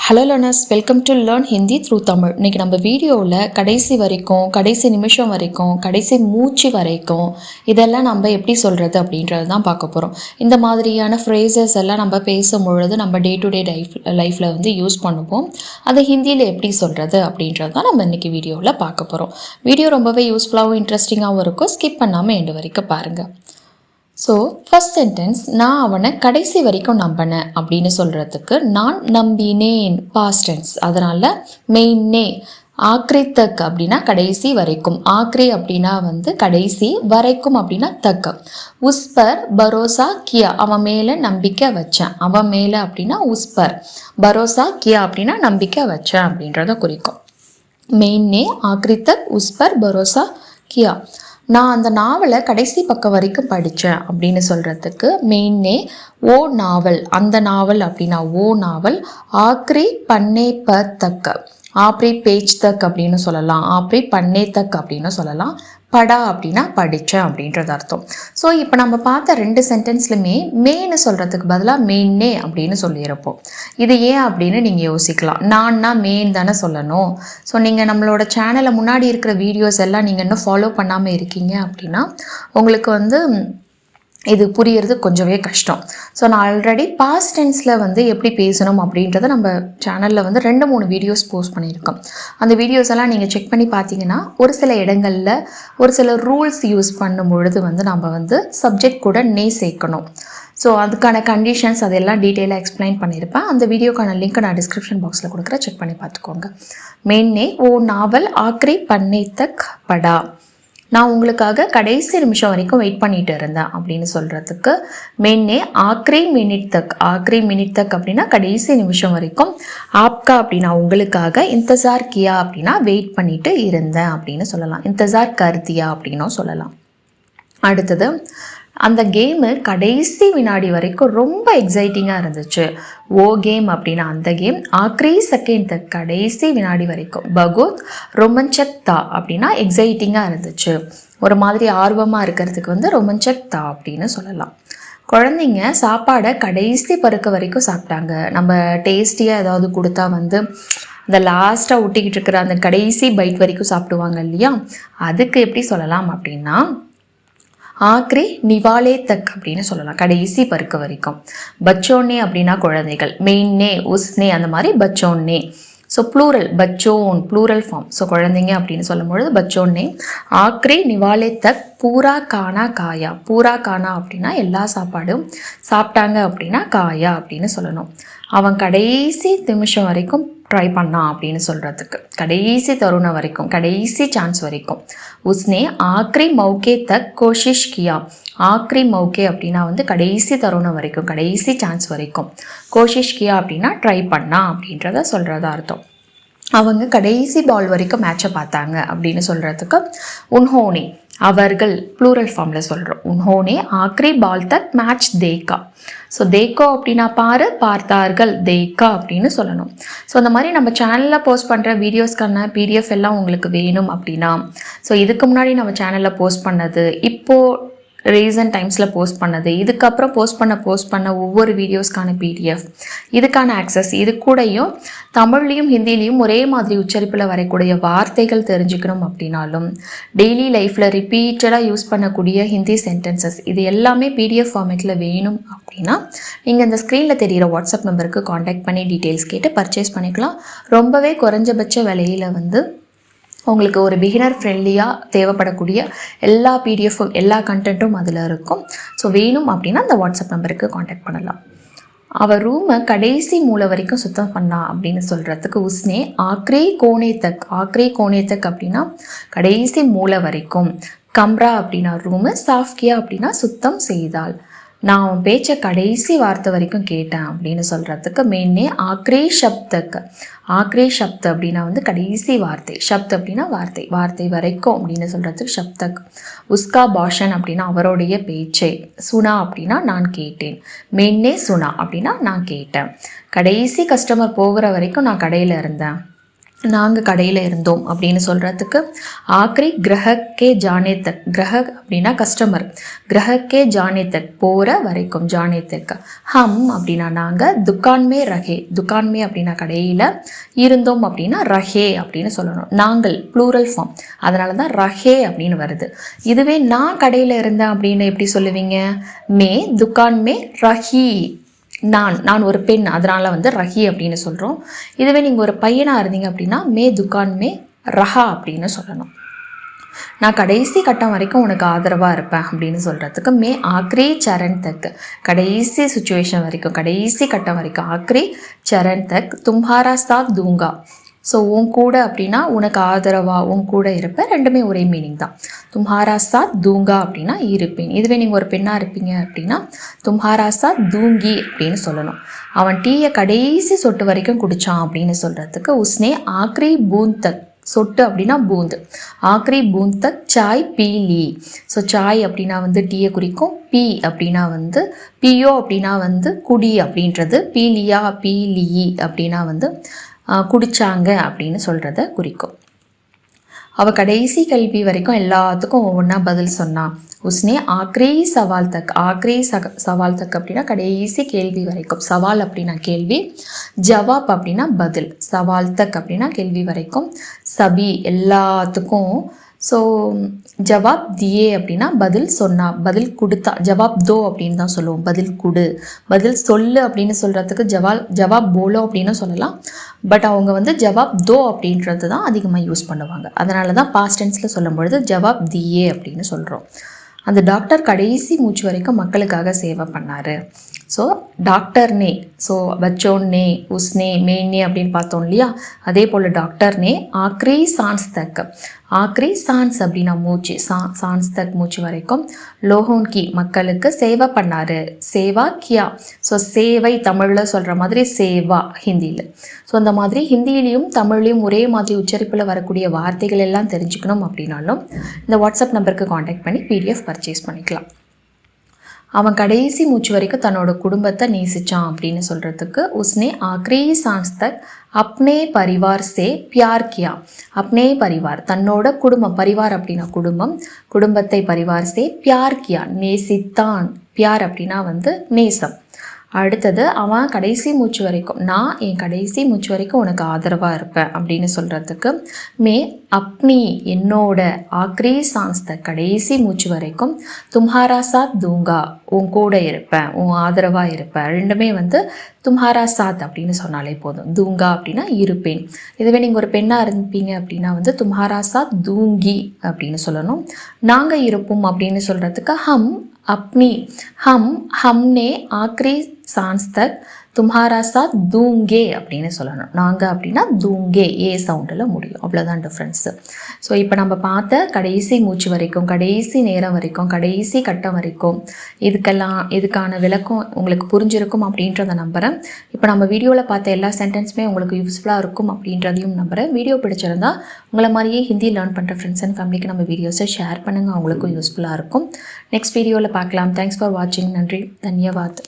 Hello learners, welcome to learn Hindi through Tamil. இன்றைக்கி நம்ம வீடியோவில் கடைசி வரைக்கும், கடைசி நிமிஷம் வரைக்கும், கடைசி மூச்சு வரைக்கும் இதெல்லாம் நம்ம எப்படி சொல்கிறது அப்படின்றது தான் பார்க்க போகிறோம். இந்த மாதிரியான ஃப்ரேசஸ் எல்லாம் நம்ம பேசும்பொழுது நம்ம டே டு டே லைஃப்பில் வந்து யூஸ் பண்ணுவோம். அதை ஹிந்தியில் எப்படி சொல்கிறது அப்படின்றது தான் நம்ம இன்றைக்கி வீடியோவில் பார்க்க போகிறோம். வீடியோ ரொம்பவே யூஸ்ஃபுல்லாகவும் இன்ட்ரெஸ்டிங்காகவும் இருக்கும். ஸ்கிப் பண்ணாமல் எண்டு வரைக்கும் பாருங்கள். ஸோ ஃபஸ்ட் சென்டென்ஸ், நான் அவனை கடைசி வரைக்கும் நம்பினேன் அப்படின்னு சொல்கிறதுக்கு நான் நம்பினேன் பாஸ்ட் டென்ஸ். அதனால் மெயின்னே ஆக்ரி தக் அப்படின்னா கடைசி வரைக்கும், ஆக்ரி அப்படின்னா வந்து கடைசி, வரைக்கும் அப்படின்னா தக்க. உஸ்பர் பரோசா கியா, அவன் மேலே நம்பிக்கை வச்சேன். அவன் மேலே அப்படின்னா உஸ்பர், பரோசா கியா அப்படின்னா நம்பிக்கை வச்சேன் அப்படின்றத குறிக்கும். மெயின்னே ஆக்ரி தக் உஸ்பர் பரோசா கியா. நான் அந்த நாவலை கடைசி பக்கம் வரைக்கும் படித்தேன் அப்படின்னு சொல்கிறதுக்கு மெயின்னே ஓ நாவல், அந்த நாவல் அப்படின்னா ஓ நாவல், ஆக்ரி பண்ணே ப தக்க, ஆப்ரி பேஜ் தக் அப்படின்னு சொல்லலாம், ஆப்ரி பண்ணே தக் அப்படின்னு சொல்லலாம், படா அப்படின்னா படித்தேன் அப்படின்றது அர்த்தம். ஸோ இப்போ நம்ம பார்த்த ரெண்டு சென்டென்ஸ்லுமே மேன்னு சொல்கிறதுக்கு பதிலாக மெயின்னே அப்படின்னு சொல்லியிருப்போம். இது ஏன் அப்படின்னு நீங்கள் யோசிக்கலாம். நான்னா மெயின் தானே சொல்லணும். ஸோ நீங்கள் நம்மளோட சேனலில் முன்னாடி இருக்கிற வீடியோஸ் எல்லாம் நீங்கள் இன்னும் ஃபாலோ பண்ணாமல் இருக்கீங்க அப்படின்னா உங்களுக்கு வந்து இது புரியறது கொஞ்சமே கஷ்டம். ஸோ நான் ஆல்ரெடி பாஸ்ட் டென்ஸில் வந்து எப்படி பேசணும் அப்படின்றத நம்ம சேனலில் வந்து 2-3 வீடியோஸ் போஸ்ட் பண்ணியிருக்கோம். அந்த வீடியோஸ் எல்லாம் நீங்கள் செக் பண்ணி பார்த்தீங்கன்னா ஒரு சில இடங்களில் ஒரு சில ரூல்ஸ் யூஸ் பண்ணும் பொழுது வந்து நம்ம வந்து சப்ஜெக்ட் கூட நே சேர்க்கணும். ஸோ அதுக்கான கண்டிஷன்ஸ் அதெல்லாம் டீட்டெயிலாக எக்ஸ்பிளைன் பண்ணியிருப்பேன். அந்த வீடியோக்கான லிங்க் நான் டிஸ்கிரிப்ஷன் பாக்ஸில் கொடுக்குறேன், செக் பண்ணி பார்த்துக்கோங்க. மெயின்னே ஓ நாவல் ஆக்ரி பண்ணே தக் படா, நான் உங்களுக்காக கடைசி நிமிஷம் வரைக்கும் வெயிட் பண்ணிட்டு இருந்தேன் அப்படின்னு சொல்கிறதுக்கு மெயின்னே ஆக்ரி மினிட் தக், ஆக்ரி மினிட் தக் அப்படின்னா கடைசி நிமிஷம் வரைக்கும், ஆப்கா அப்படின்னா உங்களுக்காக, இந்தசார் கியா அப்படின்னா வெயிட் பண்ணிட்டு இருந்தேன் அப்படின்னு சொல்லலாம், இந்தசார் கர்தியா அப்படின்னும் சொல்லலாம். அடுத்தது, அந்த கேமு கடைசி வினாடி வரைக்கும் ரொம்ப எக்ஸைட்டிங்காக இருந்துச்சு. ஓ கேம் அப்படின்னா அந்த கேம், ஆக்ரி செகண்ட் தக் கடைசி வினாடி வரைக்கும், பகுத் ரொமன்சக் தா அப்படின்னா எக்ஸைட்டிங்காக இருந்துச்சு, ஒரு மாதிரி ஆர்வமாக இருக்கிறதுக்கு வந்து ரொமன்சக் தா அப்படின்னு சொல்லலாம். குழந்தைங்க சாப்பாடை கடைசி பருக்க வரைக்கும் சாப்பிட்டாங்க. நம்ம டேஸ்டியாக ஏதாவது கொடுத்தா வந்து அந்த லாஸ்ட்டாக ஒட்டிக்கிட்டு இருக்கிற அந்த கடைசி பைட் வரைக்கும் சாப்பிடுவாங்க இல்லையா, அதுக்கு எப்படி சொல்லலாம் அப்படின்னா ஆக்ரி நிவாலே தக் அப்படின்னு சொல்லலாம், கடைசி பருக்க வரைக்கும். பச்சோன்னே அப்படின்னா குழந்தைகள், மெயின்னே உஸ்னே அந்த மாதிரி பச்சோன்னே. ஸோ ப்ளூரல் பச்சோன், ப்ளூரல் ஃபார்ம். ஸோ குழந்தைங்க அப்படின்னு சொல்லும்பொழுது பச்சோன்னே. ஆக்ரி நிவாலே தக் பூரா கானா காயா, பூரா கானா அப்படின்னா எல்லா சாப்பாடும் சாப்பிட்டாங்க அப்படின்னா காயா அப்படின்னு சொல்லணும். அவன் கடைசி நிமிஷம் வரைக்கும் ட்ரை பண்ணான் அப்படின்னு சொல்கிறதுக்கு கடைசி தருணம் வரைக்கும், கடைசி சான்ஸ் வரைக்கும். உஸ்னே ஆக்ரி மௌகே தக் கோஷிஷ் கியா, ஆக்ரி மௌகே அப்படின்னா வந்து கடைசி தருணம் வரைக்கும், கடைசி சான்ஸ் வரைக்கும். கோஷிஷ் கியா அப்படின்னா ட்ரை பண்ணா அப்படின்றத சொல்கிறதா அர்த்தம். அவங்க கடைசி பால் வரைக்கும் மேட்சை பார்த்தாங்க அப்படின்னு சொல்கிறதுக்கு உன்ஹோனே, அவர்கள் ப்ளூரல் ஃபார்மில் சொல்கிறோம். உன்ஹோனே ஆக்ரி பால் தக் மேட்ச் தேக்கா. ஸோ தேக்கோ அப்படின்னா பாரு, பார்த்தார்கள், தேக்கா அப்படின்னு சொல்லணும். ஸோ அந்த மாதிரி நம்ம சேனலில் போஸ்ட் பண்ணுற வீடியோஸ்க்கான PDF எல்லாம் உங்களுக்கு வேணும் அப்படின்னா, ஸோ இதுக்கு முன்னாடி நம்ம சேனலில் போஸ்ட் பண்ணது, இப்போது ரீசன்ட் டைம்ஸில் போஸ்ட் பண்ணது, இதுக்கப்புறம் போஸ்ட் பண்ண ஒவ்வொரு வீடியோஸ்க்கான PDF, இதுக்கான ஆக்சஸ், இது கூடயும் தமிழ்லையும் ஹிந்திலையும் ஒரே மாதிரி உச்சரிப்பில் வரக்கூடிய வார்த்தைகள் தெரிஞ்சுக்கணும் அப்படின்னாலும், டெய்லி லைஃப்பில் ரிப்பீட்டடாக யூஸ் பண்ணக்கூடிய ஹிந்தி சென்டென்சஸ் இது எல்லாமே PDF ஃபார்மேட்டில் வேணும் அப்படின்னா நீங்கள் இந்த ஸ்க்ரீனில் தெரிகிற வாட்ஸ்அப் நம்பருக்கு காண்டாக்ட் பண்ணி டீட்டெயில்ஸ் கேட்டு பர்ச்சேஸ் பண்ணிக்கலாம். ரொம்பவே குறைஞ்சபட்ச விலையில் வந்து உங்களுக்கு ஒரு பிகினர் ஃப்ரெண்ட்லியாக தேவைப்படக்கூடிய எல்லா PDFும் எல்லா கண்டென்ட்டும் அதில் இருக்கும். ஸோ வேணும் அப்படின்னா அந்த வாட்ஸ்அப் நம்பருக்கு காண்டாக்ட் பண்ணலாம். அவள் ரூமை கடைசி மூலை வரைக்கும் சுத்தம் பண்ணா அப்படின்னு சொல்கிறதுக்கு உஸ்னே ஆக்ரி கோனே தக், ஆக்ரி கோனே தக் அப்படின்னா கடைசி மூலை வரைக்கும், கம்ரா அப்படின்னா ரூமு, சாஃப்கியா அப்படின்னா சுத்தம் செய்தாள். நான் அவன் பேச்சை கடைசி வார்த்தை வரைக்கும் கேட்டேன் அப்படின்னு சொல்கிறதுக்கு மெயின்னே ஆக்ரி ஷப்தக், ஆக்ரி ஷப்த் அப்படின்னா வந்து கடைசி வார்த்தை, ஷப்த் அப்படின்னா வார்த்தை, வார்த்தை வரைக்கும் அப்படின்னு சொல்கிறதுக்கு ஷப்தக். உஸ்கா பாஷன் அப்படின்னா அவருடைய பேச்சை, சுனா அப்படின்னா நான் கேட்டேன், மெயின்னே சுனா அப்படின்னா நான் கேட்டேன். கடைசி கஸ்டமர் போகிற வரைக்கும் நான் கடையில் இருந்தேன், நாங்கள் கடையில் இருந்தோம் அப்படின்னு சொல்கிறதுக்கு ஆக்ரி கிரகக்கே ஜானே தக். கிரக அப்படின்னா கஸ்டமர், கிரகக்கே ஜானே தக் போகிற வரைக்கும், ஜானே தக். ஹம் அப்படின்னா நாங்கள், துக்கான்மே ரஹே, துக்கான்மே அப்படின்னா கடையில், இருந்தோம் அப்படின்னா ரஹே அப்படின்னு சொல்லணும். நாங்கள் ப்ளூரல் ஃபார்ம், அதனால தான் ரஹே அப்படின்னு வருது. இதுவே நான் கடையில் இருந்தேன் அப்படின்னு எப்படி சொல்லுவீங்க? மே துக்கான்மே ரஹி. நான் ஒரு பெண், அதனால் வந்து ரஹி அப்படின்னு சொல்கிறோம். இதுவே நீங்கள் ஒரு பையனாக இருந்தீங்க அப்படின்னா மே துக்கான் மே ரஹா அப்படின்னு சொல்லணும். நான் கடைசி கட்டம் வரைக்கும் உனக்கு ஆதரவாக இருப்பேன் அப்படின்னு சொல்கிறதுக்கு மே ஆக்ரி சரண் தக். கடைசி சுச்சுவேஷன் வரைக்கும், கடைசி கட்டம் வரைக்கும், ஆக்ரி சரண் தக் தும்ஹாரா சாத் தூங்கா. ஸோ உன் கூட அப்படின்னா உனக்கு ஆதரவாக உன் கூட இருப்பேன், ரெண்டுமே ஒரே மீனிங் தான். தும்ஹாரா சாத் தூங்கா அப்படின்னா இருப்பேன். இதுவே நீங்கள் ஒரு பெண்ணாக இருப்பீங்க அப்படின்னா தும்ஹாரா சாத் தூங்கி அப்படின்னு சொல்லணும். அவன் டீயை கடைசி சொட்டு வரைக்கும் குடித்தான் அப்படின்னு சொல்கிறதுக்கு உஸ்னே ஆக்ரி பூந்த் தக். சொட்டு அப்படின்னா பூந்து, ஆக்ரி பூந்த் தக் சாய் பீ லீ. ஸோ சாய் அப்படின்னா வந்து டீயை குறிக்கும், பீ அப்படின்னா வந்து பியோ அப்படின்னா வந்து குடி அப்படின்றது, பீலியா பீ லீ அப்படின்னா வந்து குடித்தாங்க அப்படின்னு சொல்கிறத குறிக்கும். அவள் கடைசி கேள்வி வரைக்கும் எல்லாத்துக்கும் ஒவ்வொன்றா பதில் சொன்னான். உஸ்னே ஆக்ரி சவால் தக். ஆக்ரி சவால் தக் அப்படின்னா கடைசி கேள்வி வரைக்கும். சவால் அப்படின்னா கேள்வி, ஜவாப் அப்படின்னா பதில். சவால் தக் அப்படின்னா கேள்வி வரைக்கும், சபி எல்லாத்துக்கும். ஸோ ஜவாப் தியே அப்படின்னா பதில் சொன்னா, பதில் கொடுத்தா. ஜவாப் தோ அப்படின்னு தான் சொல்லுவோம், பதில் கொடு, பதில் சொல்லு அப்படின்னு சொல்கிறதுக்கு ஜவாப் போலோ அப்படின்னு சொல்லலாம். பட் அவங்க வந்து ஜவாப் தோ அப்படின்றது தான் அதிகமாக யூஸ் பண்ணுவாங்க. அதனால தான் பாஸ்ட் டென்ஸில் சொல்லும் பொழுது ஜவாப் தியே அப்படின்னு சொல்கிறோம். அந்த டாக்டர் கடைசி மூச்சு வரைக்கும் மக்களுக்காக சேவை பண்ணார். ஸோ டாக்டர்னே, ஸோ பச்சோன்னே, உஸ்னே, மேன்னே அப்படின்னு பார்த்தோம் இல்லையா, அதே போல் டாக்டர்னே ஆக்ரி சான்ஸ் தக். ஆக்ரி சான்ஸ் அப்படின்னா மூச்சு, சான்ஸ் தக் மூச்சு வரைக்கும், லோகோன்கி மக்களுக்கு சேவை பண்ணார். சேவா கியா. ஸோ சேவை தமிழில் சொல்கிற மாதிரி சேவா ஹிந்தியில். ஸோ அந்த மாதிரி ஹிந்தியிலையும் தமிழ்லையும் ஒரே மாதிரி உச்சரிப்பில் வரக்கூடிய வார்த்தைகள் எல்லாம் தெரிஞ்சுக்கணும் அப்படின்னாலும் இந்த வாட்ஸ்அப் நம்பருக்கு காண்டாக்ட் பண்ணி பிடிஎஃப் பர்ச்சேஸ் பண்ணிக்கலாம். அவன் கடைசி மூச்சு வரைக்கும் தன்னோட குடும்பத்தை நேசிச்சான் அப்படின்னு சொல்கிறதுக்கு உஸ்னே ஆக்ரி சான்ஸ் தக் அப்னே பரிவார் சே பியார் கியா. அப்னே பரிவார் தன்னோட குடும்பம், பரிவார் அப்படின்னா குடும்பம், குடும்பத்தை பரிவார் சே பியார் கியா நேசித்தான். பியார் அப்படின்னா வந்து நேசம். அடுத்தது அவன் கடைசி மூச்சு வரைக்கும், நான் என் கடைசி மூச்சு வரைக்கும் உனக்கு ஆதரவாக இருப்பேன் அப்படின்னு சொல்கிறதுக்கு மே அப்னி என்னோட, ஆக்ரி சான்ஸ் தக் கடைசி மூச்சு வரைக்கும், தும்ஹாரா சாத் தூங்கா உன் கூட இருப்பேன், உன் ஆதரவாக இருப்பேன். ரெண்டுமே வந்து தும்ஹாரா சாத் அப்படின்னு சொன்னாலே போதும். தூங்கா அப்படின்னா இருப்பேன். இதுவே நீங்கள் ஒரு பெண்ணாக இருப்பீங்க அப்படின்னா வந்து தும்ஹாரா சாத் தூங்கி அப்படின்னு சொல்லணும். நாங்கள் இருப்போம் அப்படின்னு சொல்கிறதுக்கு ஹம் अपनी, हमने आखिरी सांस तक तुम्हारा साथ दूंगे அப்படின்னு சொல்லணும். நாங்கள் அப்படின்னா தூங்கே, ஏ சவுண்டில் முடியும், அவ்வளோதான் டிஃப்ரென்ஸு. ஸோ இப்போ நம்ம பார்த்த கடைசி மூச்சு வரைக்கும், கடைசி நேரம் வரைக்கும், கடைசி கட்டம் வரைக்கும் இதுக்கான விளக்கம் உங்களுக்கு புரிஞ்சிருக்கும் அப்படின்றத நம்புகிறேன். இப்போ நம்ம வீடியோவில் பார்த்த எல்லா சென்டென்ஸுமே உங்களுக்கு யூஸ்ஃபுல்லாக இருக்கும் அப்படின்றதையும் நம்புகிறேன். வீடியோ பிடிச்சிருந்தா உங்களை மாதிரியே ஹிந்தி லேர்ன் பண்ணுற ஃப்ரெண்ட்ஸ் அண்ட் ஃபேமிலிக்கு நம்ம வீடியோஸை ஷேர் பண்ணுங்கள், அவங்களுக்கும் யூஸ்ஃபுல்லாக இருக்கும். நெக்ஸ்ட் வீடியோவில் பார்க்கலாம். தேங்க்ஸ் ஃபார் வாட்சிங். நன்றி, தன்யவாத்.